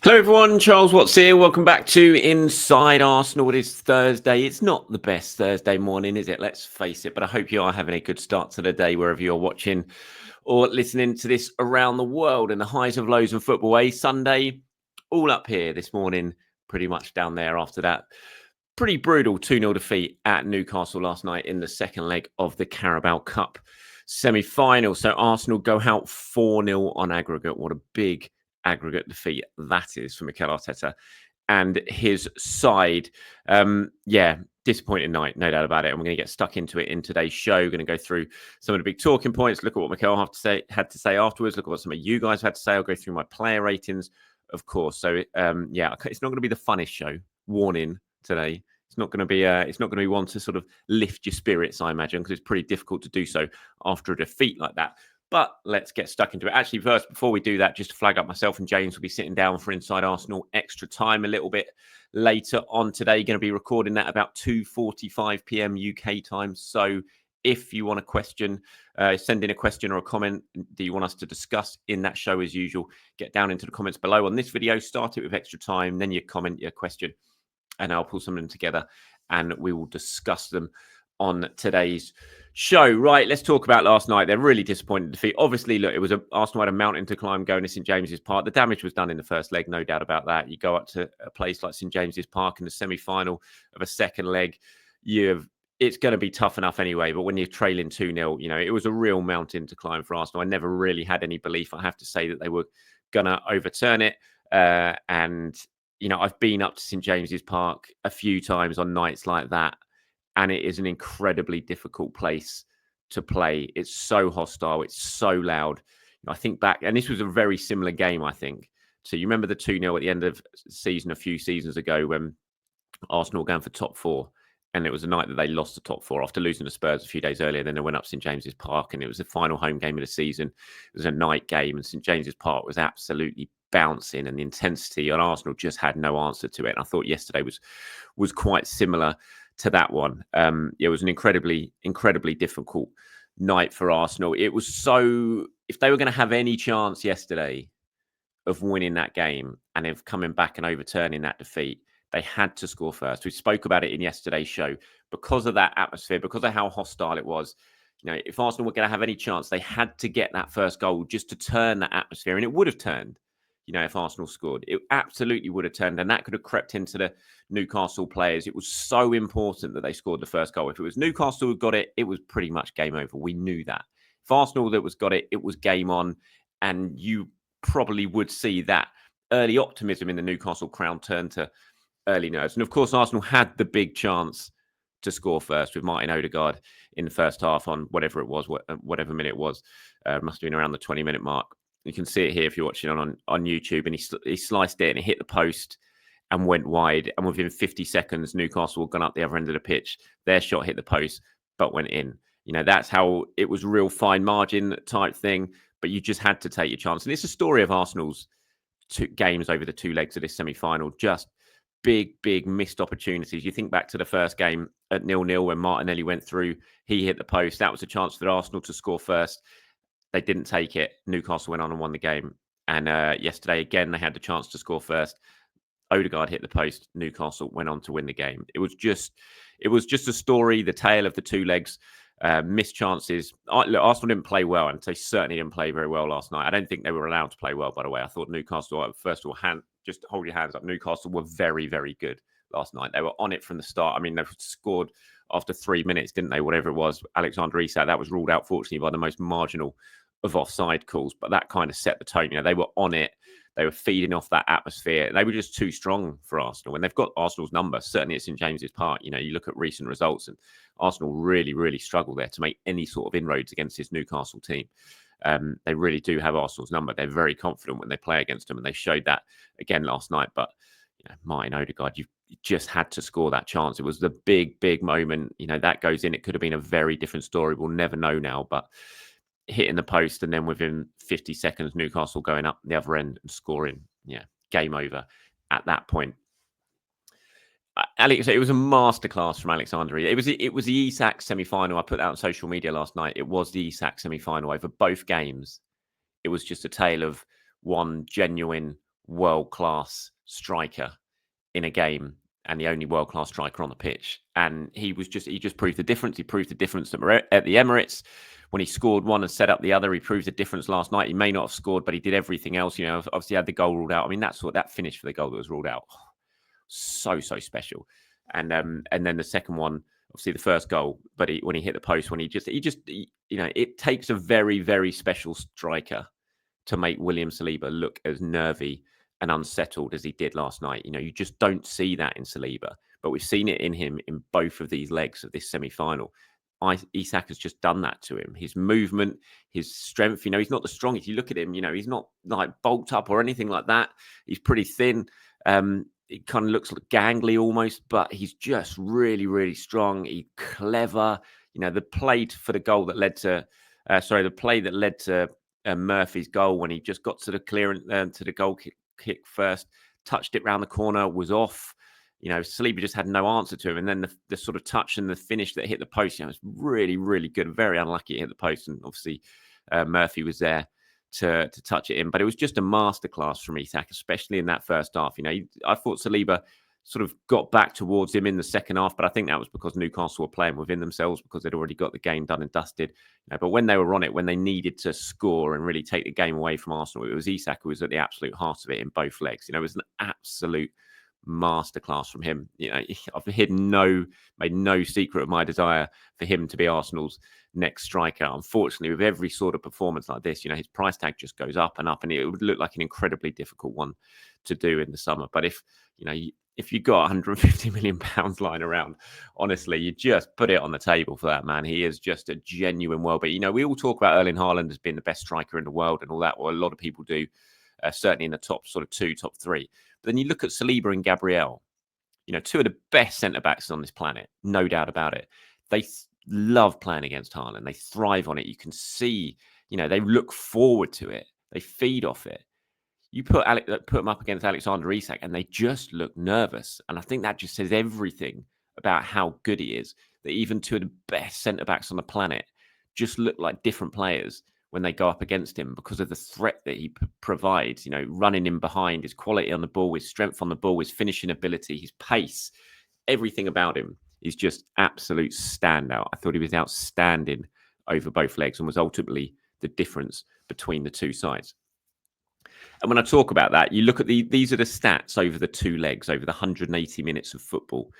Hello, everyone. Charles Watts here. Welcome back to Inside Arsenal. It is Thursday. It's not the best Thursday morning, is it? Let's face it. But I hope you are having a good start to the day wherever you're watching or listening to this around the world. And the highs of lows of football. Sunday, all up here this morning, pretty much down there after that. Pretty brutal 2-0 defeat at Newcastle last night in the second leg of the Carabao Cup semi-final. So Arsenal go out 4-0 on aggregate. What a big aggregate defeat that is for Mikel Arteta and his side. Disappointing night, no doubt about it. And we're going to get stuck into it in today's show. We're going to go through some of the big talking points, look at what Mikel had to say afterwards, look at what some of you guys had to say. I'll go through my player ratings, of course. So it's not going to be the funnest show. Warning today. It's not going to be one to sort of lift your spirits, I imagine, because it's pretty difficult to do so after a defeat like that. But let's get stuck into it. Actually, first, before we do that, just to flag up, myself and James will be sitting down for Inside Arsenal extra time a little bit later on today. Going to be recording that about 2:45 p.m. UK time. So if you want a question, send in a question or a comment that you want us to discuss in that show as usual, get down into the comments below on this video. Start it with extra time, then your comment, your question, and I'll pull some of them together and we will discuss them on today's show. Right, let's talk about last night. They're really disappointed defeat. Obviously, look, Arsenal had a mountain to climb going to St James's Park. The damage was done in the first leg, no doubt about that. You go up to a place like St James's Park in the semi-final of a second leg, it's going to be tough enough anyway. But when you're trailing 2-0, it was a real mountain to climb for Arsenal. I never really had any belief, I have to say, that they were going to overturn it. I've been up to St James's Park a few times on nights like that, and it is an incredibly difficult place to play. It's so hostile. It's so loud. I think back, and this was a very similar game, I think. So you remember the 2-0 at the end of the season a few seasons ago when Arsenal were going for top four, and it was a night that they lost the top four after losing to Spurs a few days earlier. Then they went up St James's Park, and it was the final home game of the season. It was a night game, and St James's Park was absolutely bouncing, and the intensity on Arsenal just had no answer to it. And I thought yesterday was quite similar to that one. It was an incredibly difficult night for Arsenal. It was so, if they were going to have any chance yesterday of winning that game and of coming back and overturning that defeat, they had to score first. We spoke about it in yesterday's show. Because of that atmosphere, because of how hostile it was, if Arsenal were going to have any chance, they had to get that first goal just to turn that atmosphere. And it would have turned, if Arsenal scored. It absolutely would have turned, and that could have crept into the Newcastle players. It was so important that they scored the first goal. If it was Newcastle who got it, it was pretty much game over. We knew that. If Arsenal that was got it, it was game on, and you probably would see that early optimism in the Newcastle crowd turn to early nerves. And of course, Arsenal had the big chance to score first with Martin Odegaard in the first half on whatever it was, whatever minute it was. Must have been around the 20-minute mark. You can see it here if you're watching on YouTube, and he sliced it and it hit the post and went wide. And within 50 seconds, Newcastle had gone up the other end of the pitch. Their shot hit the post, but went in. That's how it was, real fine margin type thing. But you just had to take your chance. And it's a story of Arsenal's two games over the two legs of this semi-final. Just big missed opportunities. You think back to the first game at 0-0 when Martinelli went through. He hit the post. That was a chance for Arsenal to score first. They didn't take it. Newcastle went on and won the game. And yesterday, again, they had the chance to score first. Odegaard hit the post. Newcastle went on to win the game. It was just a story, the tale of the two legs, missed chances. Look, Arsenal didn't play well, and they certainly didn't play very well last night. I don't think they were allowed to play well, by the way. I thought Newcastle, first of all, just hold your hands up. Newcastle were very, very good last night. They were on it from the start. I mean, they scored after 3 minutes, didn't they? Whatever it was, Alexander Isak, that was ruled out, fortunately, by the most marginal of offside calls. But that kind of set the tone. They were on it. They were feeding off that atmosphere. They were just too strong for Arsenal. And they've got Arsenal's number, certainly it's in James's Park. You look at recent results, and Arsenal really, really struggle there to make any sort of inroads against this Newcastle team. They really do have Arsenal's number. They're very confident when they play against them, and they showed that again last night. But Martin Odegaard, you just had to score that chance. It was the big moment. That goes in. It could have been a very different story. We'll never know now. But hitting the post, and then within 50 seconds, Newcastle going up the other end and scoring. Game over at that point. Alex, it was a masterclass from Alexander. It was the Isak semi-final. I put that on social media last night. It was the Isak semi-final over both games. It was just a tale of one genuine, world-class striker in a game and the only world-class striker on the pitch. And he just proved the difference. He proved the difference at the Emirates when he scored one and set up the other. He proved the difference last night. He may not have scored, but he did everything else. Obviously had the goal ruled out. I mean, that finish for the goal that was ruled out, so special. And then the second one, obviously the first goal, but when he hit the post, it takes a very, very special striker to make William Saliba look as nervy and unsettled as he did last night. You just don't see that in Saliba, but we've seen it in him in both of these legs of this semi-final. Isak has just done that to him. His movement, his strength, he's not the strongest. You look at him, he's not like bulked up or anything like that. He's pretty thin. It kind of looks like gangly almost, but he's just really, really strong. He's clever. The play for the goal that led to, the play that led to Murphy's goal when he just got to the clearance, to the goal kick first, touched it round the corner, was off. Saliba just had no answer to him. And then the sort of touch and the finish that hit the post, was really, really good. Very unlucky it hit the post. And obviously Murphy was there to touch it in. But it was just a masterclass from Isak, especially in that first half. I thought Saliba sort of got back towards him in the second half, but I think that was because Newcastle were playing within themselves because they'd already got the game done and dusted. But when they were on it, when they needed to score and really take the game away from Arsenal, it was Isak who was at the absolute heart of it in both legs. It was an absolute masterclass from him. I've made no secret of my desire for him to be Arsenal's next striker. Unfortunately, with every sort of performance like this, his price tag just goes up and up, and it would look like an incredibly difficult one to do in the summer. But if you've got 150 million pounds lying around, honestly, you just put it on the table for that man. He is just a genuine world-beater. We all talk about Erling Haaland as being the best striker in the world and all that. Well, a lot of people do, certainly in the top sort of 2, top 3. But then you look at Saliba and Gabriel, two of the best centre-backs on this planet, no doubt about it. They love playing against Haaland. They thrive on it. You can see, they look forward to it. They feed off it. You put them up against Alexander Isak and they just look nervous. And I think that just says everything about how good he is, that even two of the best centre-backs on the planet just look like different players when they go up against him because of the threat that he provides, running in behind, his quality on the ball, his strength on the ball, his finishing ability, his pace, everything about him is just absolute standout. I thought he was outstanding over both legs and was ultimately the difference between the two sides. And when I talk about that, you look at these are the stats over the two legs, over the 180 minutes of football.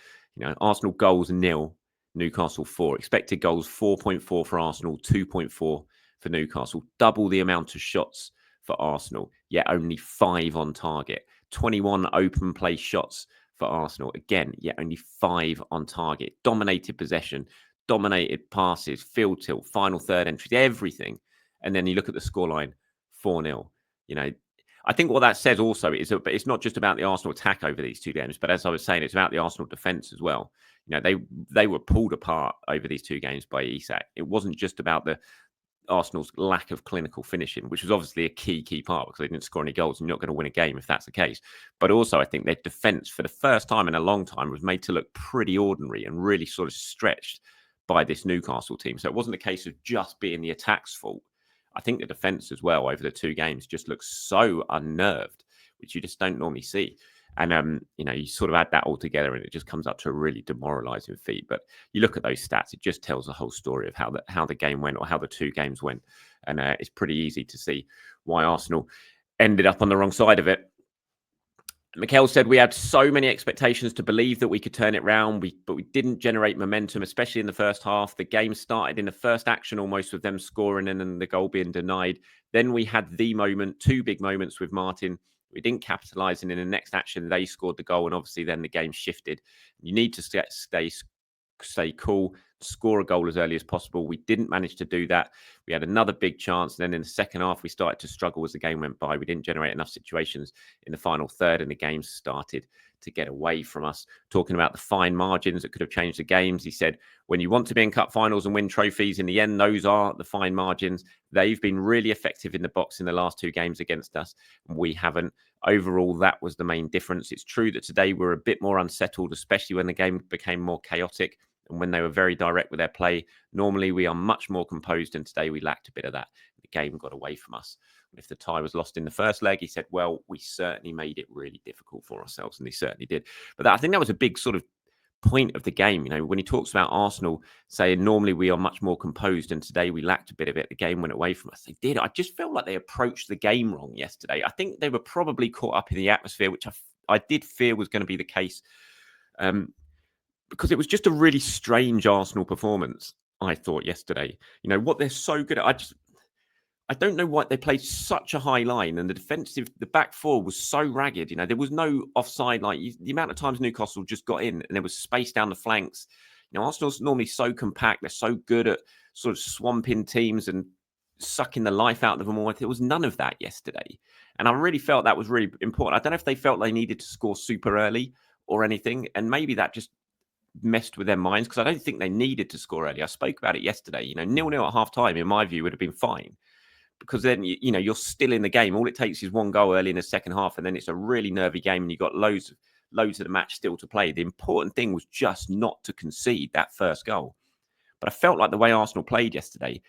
Arsenal goals 0, Newcastle 4. Expected goals 4.4 for Arsenal, 2.4 for Newcastle. Double the amount of shots for Arsenal, yet only 5 on target. 21 open play shots for Arsenal. Again, yet only 5 on target. Dominated possession, dominated passes, field tilt, final third entries, everything. And then you look at the scoreline, 4-0. I think what that says also is that it's not just about the Arsenal attack over these two games, but as I was saying, it's about the Arsenal defence as well. They were pulled apart over these two games by Isak. It wasn't just about the Arsenal's lack of clinical finishing, which was obviously a key part because they didn't score any goals and you're not going to win a game if that's the case. But also I think their defence for the first time in a long time was made to look pretty ordinary and really sort of stretched by this Newcastle team. So it wasn't a case of just being the attack's fault. I think the defence as well over the two games just looks so unnerved, which you just don't normally see. And, you sort of add that all together and it just comes up to a really demoralising feat. But you look at those stats, it just tells the whole story of how the game went or how the two games went. And it's pretty easy to see why Arsenal ended up on the wrong side of it. Mikel said we had so many expectations to believe that we could turn it round, but we didn't generate momentum, especially in the first half. The game started in the first action almost with them scoring and then the goal being denied. Then we had the moment, 2 big moments with Martin. We didn't capitalise, and in the next action, they scored the goal, and obviously then the game shifted. You need to stay cool, score a goal as early as possible. We didn't manage to do that. We had another big chance. And then in the second half, we started to struggle as the game went by. We didn't generate enough situations in the final third and the game started to get away from us. Talking about the fine margins that could have changed the games. He said, when you want to be in cup finals and win trophies, in the end, those are the fine margins. They've been really effective in the box in the last 2 games against us. And we haven't. Overall, that was the main difference. It's true that today we're a bit more unsettled, especially when the game became more chaotic and when they were very direct with their play. Normally, we are much more composed, and today we lacked a bit of that. the game got away from us. And if the tie was lost in the first leg, he said, well, we certainly made it really difficult for ourselves, and they certainly did. But I think that was a big sort of point of the game. When he talks about Arsenal saying normally we are much more composed and today we lacked a bit of it, the game went away from us. They did. I just felt like they approached the game wrong yesterday. I think they were probably caught up in the atmosphere, which I did fear was going to be the case, because it was just a really strange Arsenal performance, I thought, yesterday. What they're so good at. I don't know why they played such a high line, and the back four was so ragged. There was no offside. The amount of times Newcastle just got in and there was space down the flanks. Arsenal's normally so compact. They're so good at sort of swamping teams and sucking the life out of them all. There was none of that yesterday. And I really felt that was really important. I don't know if they felt they needed to score super early or anything. And maybe that just messed with their minds, because I don't think they needed to score early. I spoke about it yesterday. 0-0 at half time, in my view, would have been fine. Because then, you're still in the game. All it takes is one goal early in the second half, and then it's a really nervy game, and you've got loads of the match still to play. The important thing was just not to concede that first goal. But I felt like the way Arsenal played yesterday,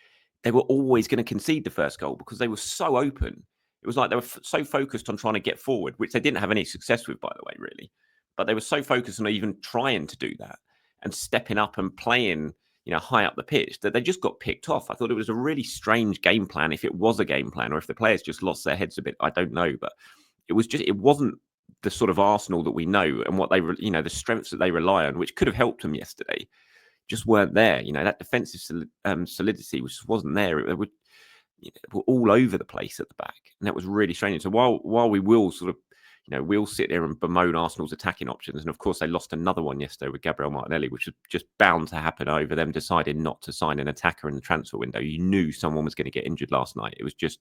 they were always going to concede the first goal because they were so open. It was like they were so focused on trying to get forward, which they didn't have any success with, by the way, really. But they were so focused on even trying to do that and stepping up and playing high up the pitch, that they just got picked off. I thought it was a really strange game plan, if it was a game plan, or if the players just lost their heads a bit. I don't know, but it wasn't the sort of Arsenal that we know and what they, the strengths that they rely on, which could have helped them yesterday, just weren't there. That defensive solidity just wasn't there. They were all over the place at the back, and that was really strange. So while we will sort of, we'll sit there and bemoan Arsenal's attacking options. And of course, they lost another one yesterday with Gabriel Martinelli, which was just bound to happen over them deciding not to sign an attacker in the transfer window. You knew someone was going to get injured last night. It was just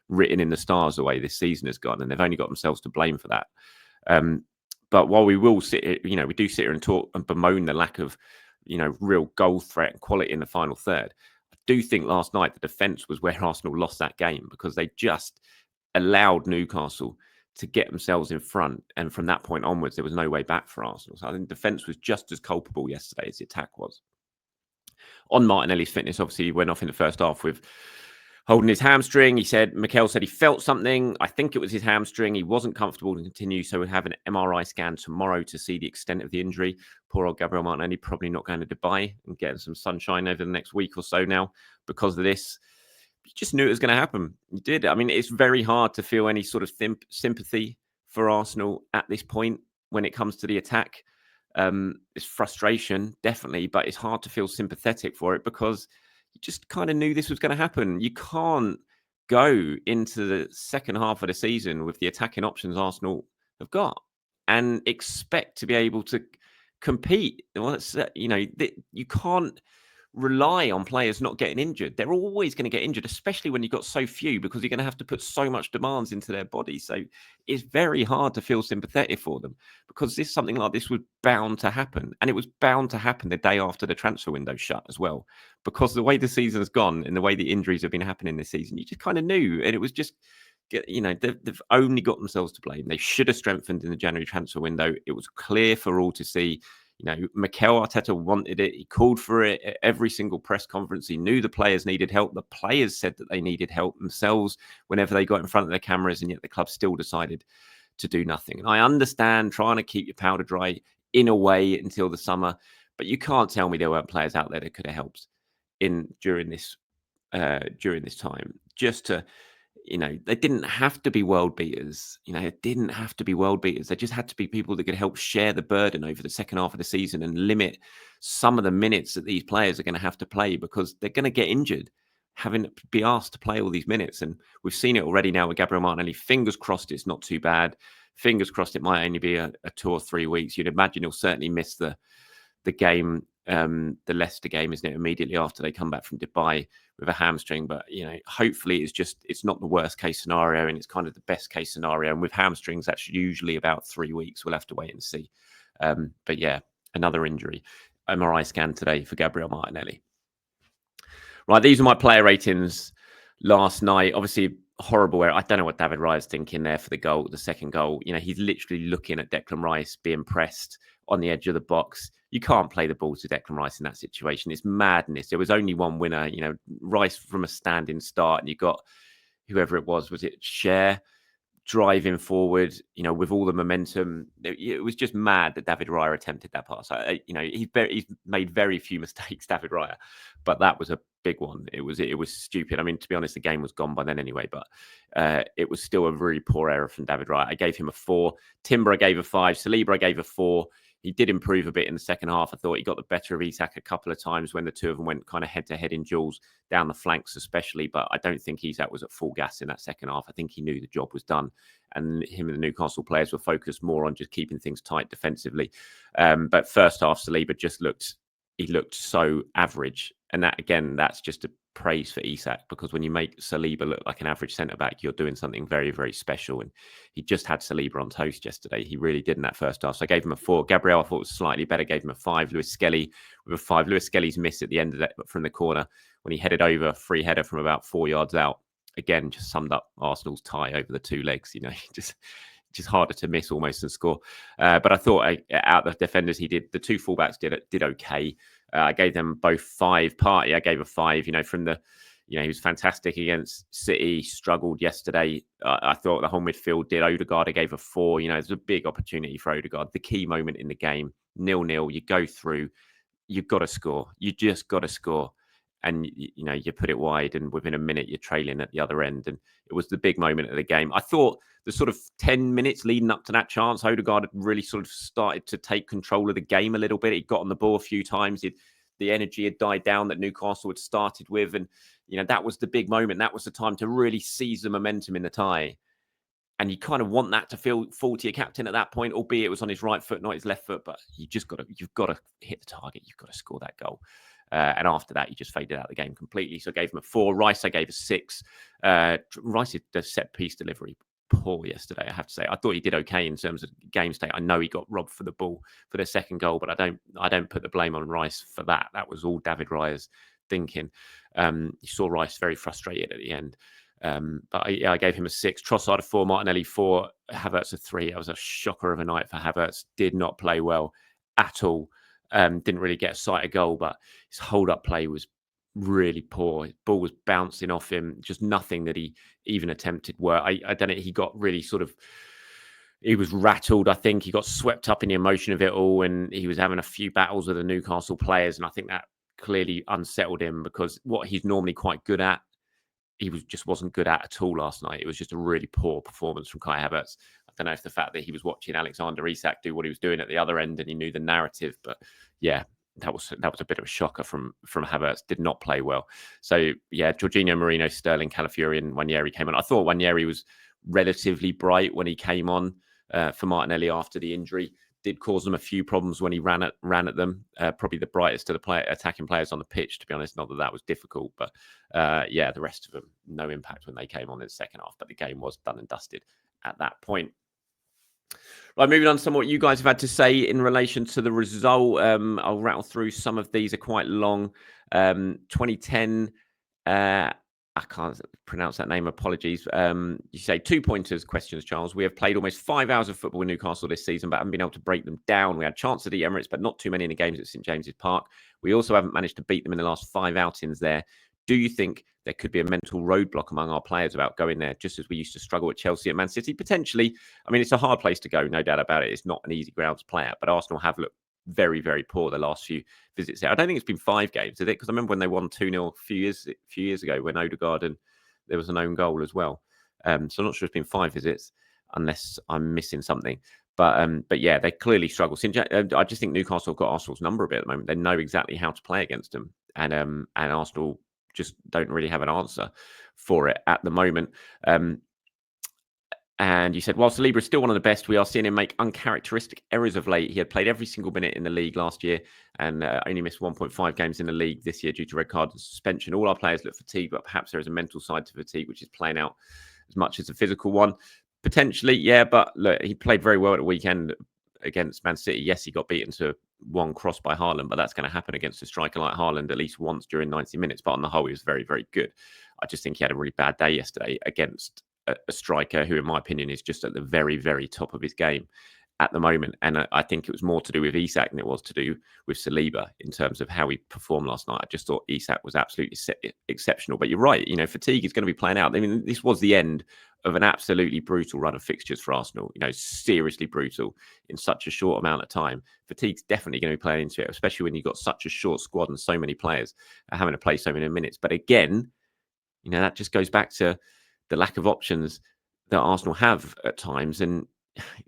written in the stars the way this season has gone, and they've only got themselves to blame for that. But while we will sit here, we do sit here and talk and bemoan the lack of, real goal threat and quality in the final third. I do think last night the defence was where Arsenal lost that game, because they just allowed Newcastle to get themselves in front, and from that point onwards, there was no way back for Arsenal. So I think defence was just as culpable yesterday as the attack was. On Martinelli's fitness, obviously, he went off in the first half with holding his hamstring. Mikel said he felt something. I think it was his hamstring. He wasn't comfortable to continue, so we'll have an MRI scan tomorrow to see the extent of the injury. Poor old Gabriel Martinelli probably not going to Dubai and getting some sunshine over the next week or so now because of this. You just knew it was going to happen. You did. I mean, it's very hard to feel any sort of sympathy for Arsenal at this point when it comes to the attack. It's frustration, definitely, but it's hard to feel sympathetic for it because you just kind of knew this was going to happen. You can't go into the second half of the season with the attacking options Arsenal have got and expect to be able to compete. Well, you can't rely on players not getting injured. They're always going to get injured, especially when you've got so few, because you're going to have to put so much demands into their bodies. So it's very hard to feel sympathetic for them, because something like this was bound to happen. And it was bound to happen the day after the transfer window shut as well, because the way the season has gone and the way the injuries have been happening this season, you just kind of knew. And it was just, they've only got themselves to blame. They should have strengthened in the January transfer window. It was clear for all to see. Mikel Arteta wanted it. He called for it at every single press conference. He knew the players needed help. The players said that they needed help themselves whenever they got in front of their cameras, and yet the club still decided to do nothing. And I understand trying to keep your powder dry in a way until the summer, but you can't tell me there weren't players out there that could have helped during this time. Just to, they didn't have to be world beaters. It didn't have to be world beaters. They just had to be people that could help share the burden over the second half of the season and limit some of the minutes that these players are going to have to play, because they're going to get injured having to be asked to play all these minutes. And we've seen it already now with Gabriel Martinelli. Fingers crossed it's not too bad. Fingers crossed it might only be a 2 or 3 weeks. You'd imagine he'll certainly miss the game, the Leicester game, isn't it, immediately after they come back from Dubai with a hamstring. But hopefully it's not the worst case scenario, and it's kind of the best case scenario. And with hamstrings, that's usually about 3 weeks. We'll have to wait and see. But yeah, another injury. MRI scan today for Gabriel Martinelli. Right, these are my player ratings last night. Obviously, horrible error. I don't know what David Raya's thinking there for the second goal. He's literally looking at Declan Rice being pressed on the edge of the box. You can't play the ball to Declan Rice in that situation. It's madness. There was only one winner, Rice from a standing start, and you got whoever it was it Cher driving forward, with all the momentum. It was just mad that David Raya attempted that pass. He's made very few mistakes, David Raya, but that was a big one. It was stupid. I mean, to be honest, the game was gone by then anyway, but it was still a really poor error from David Raya. I gave him a 4. Timber, I gave a 5. Saliba, I gave a 4. He did improve a bit in the second half. I thought he got the better of Isak a couple of times when the two of them went kind of head-to-head in duels down the flanks especially, but I don't think Isak was at full gas in that second half. I think he knew the job was done, and him and the Newcastle players were focused more on just keeping things tight defensively. But first half, Saliba just looked so average. And that, again, that's just a praise for Isak, because when you make Saliba look like an average centre-back, you're doing something very, very special. And he just had Saliba on toast yesterday. He really did in that first half. So I gave him a 4. Gabriel, I thought, was slightly better, gave him a 5. Lewis Skelly with a 5. Lewis Skelly's miss at the end of that from the corner when he headed over, free header from about 4 yards out. Again, just summed up Arsenal's tie over the two legs. Just harder to miss almost than score. But I thought out the defenders, the two fullbacks did okay. I gave them both 5. Partey, I gave a 5. He was fantastic against City, struggled yesterday. I thought the whole midfield did. Odegaard, I gave a 4. There's a big opportunity for Odegaard. The key moment in the game, 0-0, you go through, you've got to score. You just got to score. And, you put it wide, and within a minute, you're trailing at the other end. And it was the big moment of the game. I thought the sort of 10 minutes leading up to that chance, Odegaard had really sort of started to take control of the game a little bit. He got on the ball a few times. The energy had died down that Newcastle had started with. And, that was the big moment. That was the time to really seize the momentum in the tie. And you kind of want that to fall to your captain at that point, albeit it was on his right foot, not his left foot. But you've got to hit the target. You've got to score that goal. And after that, he just faded out of the game completely. So I gave him a 4. Rice, I gave a 6. Rice's set piece delivery poor yesterday, I have to say. I thought he did okay in terms of game state. I know he got robbed for the ball for their second goal, but I don't put the blame on Rice for that. That was all David Raya's thinking. You saw Rice very frustrated at the end. But I gave him a 6. Trossard a 4. Martinelli 4. Havertz a 3. That was a shocker of a night for Havertz. Did not play well at all. Didn't really get a sight of goal, but his hold-up play was really poor. His ball was bouncing off him. Just nothing that he even attempted work. I don't know. He got really he was rattled. I think he got swept up in the emotion of it all, and he was having a few battles with the Newcastle players, and I think that clearly unsettled him, because what he's normally quite good at, he just wasn't good at all last night. It was just a really poor performance from Kai Havertz. I don't know if the fact that he was watching Alexander Isak do what he was doing at the other end and he knew the narrative, but yeah, that was a bit of a shocker from Havertz. Did not play well. So yeah, Jorginho, Marino, Sterling, Calafiori, and Nwaneri came on. I thought Nwaneri was relatively bright when he came on for Martinelli after the injury. Did cause them a few problems when he ran at them. Probably the brightest of the attacking players on the pitch, to be honest. Not that was difficult, but the rest of them, no impact when they came on in the second half. But the game was done and dusted at that point. Right, moving on to some of what you guys have had to say in relation to the result. I'll rattle through some of these. Are quite long. 2010. I can't pronounce that name. Apologies. You say 2 pointers questions, Charles. We have played almost 5 hours of football in Newcastle this season, but haven't been able to break them down. We had chances at the Emirates, but not too many in the games at St James's Park. We also haven't managed to beat them in the last 5 outings there. Do you think there could be a mental roadblock among our players about going there, just as we used to struggle at Chelsea and Man City? Potentially. I mean, it's a hard place to go, no doubt about it. It's not an easy ground to play at, but Arsenal have looked very, very poor the last few visits there. I don't think it's been 5 games, is it? Because I remember when they won 2-0 a few years ago when Odegaard and there was an own goal as well. So I'm not sure it's been 5 visits, unless I'm missing something. But yeah, they clearly struggle. I just think Newcastle have got Arsenal's number a bit at the moment. They know exactly how to play against them, and Arsenal just don't really have an answer for it at the moment. And you said, while Saliba is still one of the best, we are seeing him make uncharacteristic errors of late. He had played every single minute in the league last year and only missed 1.5 games in the league this year due to red card and suspension. All our players look fatigued, but perhaps there is a mental side to fatigue, which is playing out as much as a physical one. Potentially, yeah, but look, he played very well at the weekend against Man City. Yes, he got beaten to one cross by Haaland, but that's going to happen against a striker like Haaland at least once during 90 minutes. But on the whole, he was very, very good. I just think he had a really bad day yesterday against a striker who, in my opinion, is just at the very, very top of his game. at the moment. And I think it was more to do with Isak than it was to do with Saliba in terms of how he performed last night. I just thought Isak was absolutely exceptional. But you're right, fatigue is going to be playing out. I mean, this was the end of an absolutely brutal run of fixtures for Arsenal, seriously brutal in such a short amount of time. Fatigue's definitely going to be playing into it, especially when you've got such a short squad and so many players having to play so many minutes. But again, that just goes back to the lack of options that Arsenal have at times, and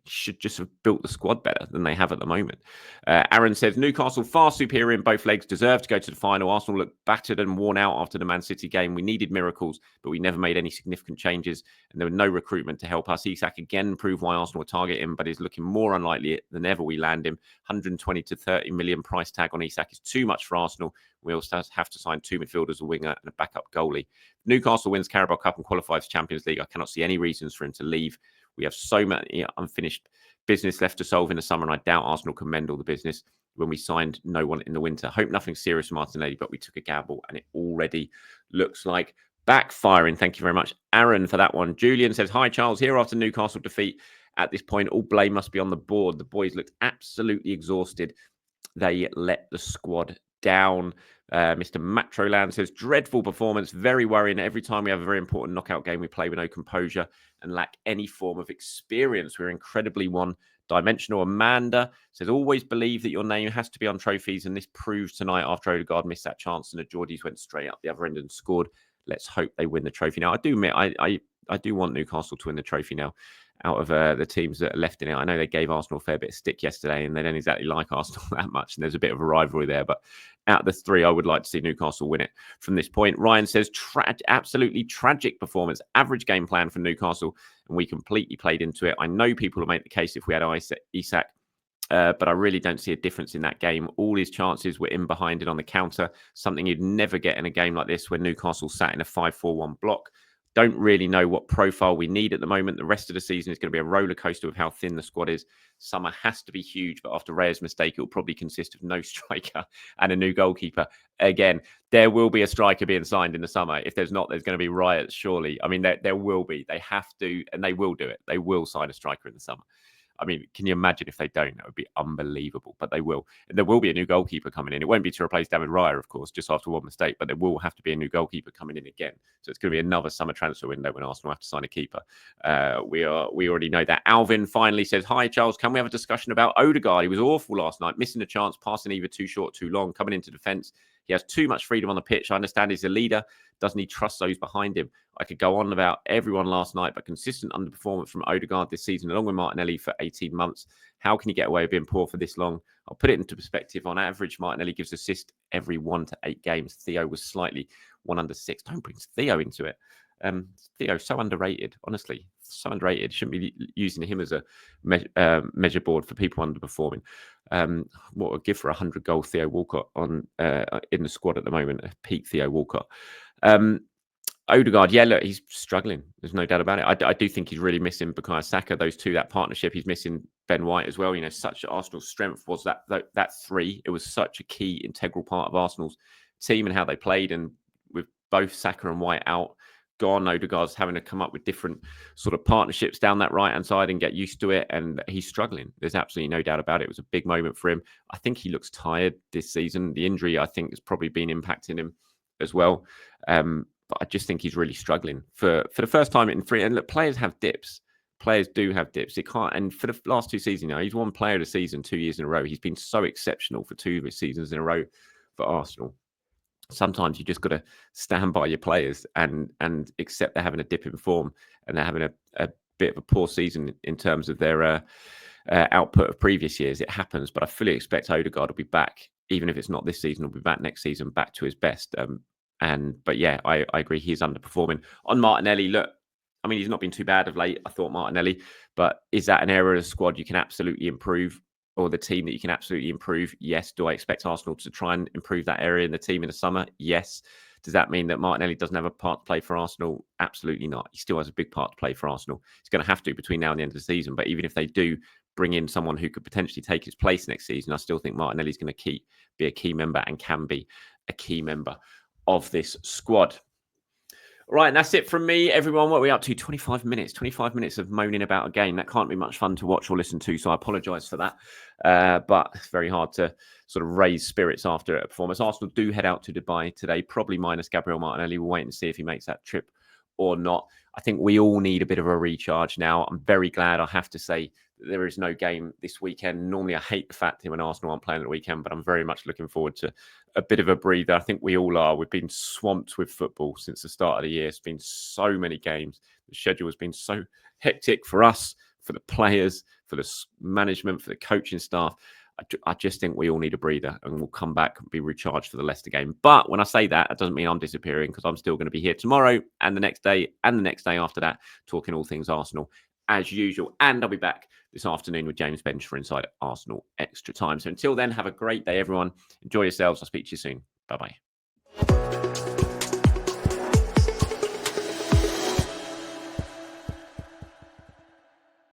should just have built the squad better than they have at the moment. Aaron says, Newcastle far superior in both legs, deserved to go to the final. Arsenal looked battered and worn out after the Man City game. We needed miracles, but we never made any significant changes, and there was no recruitment to help us. Isak again proved why Arsenal will target him, but is looking more unlikely than ever we land him. 120 to 30 million price tag on Isak is too much for Arsenal. We also have to sign 2 midfielders, a winger, and a backup goalie. Newcastle wins Carabao Cup and qualifies for Champions League. I cannot see any reasons for him to leave. We have so many unfinished business left to solve in the summer, and I doubt Arsenal can mend all the business when we signed no one in the winter. Hope nothing serious from Martinelli, but we took a gamble, and it already looks like backfiring. Thank you very much, Aaron, for that one. Julian says, hi, Charles. Here after Newcastle defeat, at this point, all blame must be on the board. The boys looked absolutely exhausted. They let the squad down. Mr. Matroland says, dreadful performance, very worrying. Every time we have a very important knockout game, we play with no composure and lack any form of experience. We're incredibly one-dimensional. Amanda says, always believe that your name has to be on trophies, and this proves tonight after Odegaard missed that chance and the Geordies went straight up the other end and scored. Let's hope they win the trophy. Now, I do admit, I do want Newcastle to win the trophy now. Out of the teams that are left in it, I know they gave Arsenal a fair bit of stick yesterday, and they don't exactly like Arsenal that much, and there's a bit of a rivalry there. But out of the 3, I would like to see Newcastle win it from this point. Ryan says, absolutely tragic performance, average game plan for Newcastle, and we completely played into it. I know people will make the case if we had Isak, but I really don't see a difference in that game. All his chances were in behind it on the counter, something you'd never get in a game like this when Newcastle sat in a 5-4-1 block. Don't really know what profile we need at the moment. The rest of the season is going to be a roller coaster of how thin the squad is. Summer has to be huge, but after Raya's mistake, it will probably consist of no striker and a new goalkeeper. Again, there will be a striker being signed in the summer. If there's not, there's going to be riots, surely. I mean, there will be. They have to, and they will do it. They will sign a striker in the summer. I mean, can you imagine if they don't? That would be unbelievable, but they will. And there will be a new goalkeeper coming in. It won't be to replace David Raya, of course, just after one mistake, but there will have to be a new goalkeeper coming in again. So it's going to be another summer transfer window when Arsenal have to sign a keeper. We already know that. Alvin finally says, hi, Charles, can we have a discussion about Odegaard? He was awful last night, missing a chance, passing either too short, too long, coming into defence. He has too much freedom on the pitch. I understand he's a leader. Doesn't he trust those behind him? I could go on about everyone last night, but consistent underperformance from Odegaard this season, along with Martinelli for 18 months. How can you get away with being poor for this long? I'll put it into perspective. On average, Martinelli gives assists every 1 to 8 games. Theo was slightly 1 under 6. Don't bring Theo into it. Theo, so underrated, honestly. So underrated. Shouldn't be using him as a measure board for people underperforming. What would give for 100-goal Theo Walcott on in the squad at the moment, a peak Theo Walcott. Odegaard, yeah, look, he's struggling. There's no doubt about it. I do think he's really missing Bukayo Saka, those two, that partnership. He's missing Ben White as well. Such Arsenal's strength was that 3. It was such a key, integral part of Arsenal's team and how they played. And with both Saka and White out, gone, Odegaard's having to come up with different sort of partnerships down that right-hand side and get used to it, and he's struggling. There's absolutely no doubt about it. It was a big moment for him. I think he looks tired this season. The injury, I think, has probably been impacting him as well. But I just think he's really struggling for the first time in 3. And look, players have dips. Players do have dips. It can't. And for the last 2 seasons, he's won Player of the Season 2 years in a row. He's been so exceptional for 2 seasons in a row for Arsenal. Sometimes you just got to stand by your players and accept they're having a dip in form and they're having a bit of a poor season in terms of their output of previous years. It happens, but I fully expect Odegaard will be back, even if it's not this season. He'll be back next season, back to his best. But yeah, I agree. He's underperforming. On Martinelli, look, I mean, he's not been too bad of late, I thought, Martinelli, but is that an area of the squad you can absolutely improve, or the team that you can absolutely improve? Yes. Do I expect Arsenal to try and improve that area in the team in the summer? Yes. Does that mean that Martinelli doesn't have a part to play for Arsenal? Absolutely not. He still has a big part to play for Arsenal. He's going to have to between now and the end of the season. But even if they do bring in someone who could potentially take his place next season, I still think Martinelli's going to be a key member and can be a key member of this squad. Right, and that's it from me, everyone. What are we up to? 25 minutes. 25 minutes of moaning about a game. That can't be much fun to watch or listen to, so I apologise for that. But it's very hard to sort of raise spirits after a performance. Arsenal do head out to Dubai today, probably minus Gabriel Martinelli. We'll wait and see if he makes that trip or not. I think we all need a bit of a recharge now. I'm very glad, I have to say, that there is no game this weekend. Normally, I hate the fact that when Arsenal aren't playing at the weekend, but I'm very much looking forward to a bit of a breather. I think we all are. We've been swamped with football since the start of the year. It's been so many games. The schedule has been so hectic for us, for the players, for the management, for the coaching staff. I just think we all need a breather, and we'll come back and be recharged for the Leicester game. But when I say that, that doesn't mean I'm disappearing, because I'm still going to be here tomorrow and the next day and the next day after that, talking all things Arsenal as usual. And I'll be back this afternoon with James Bench for Inside Arsenal Extra Time. So until then, have a great day, everyone. Enjoy yourselves. I'll speak to you soon. Bye-bye.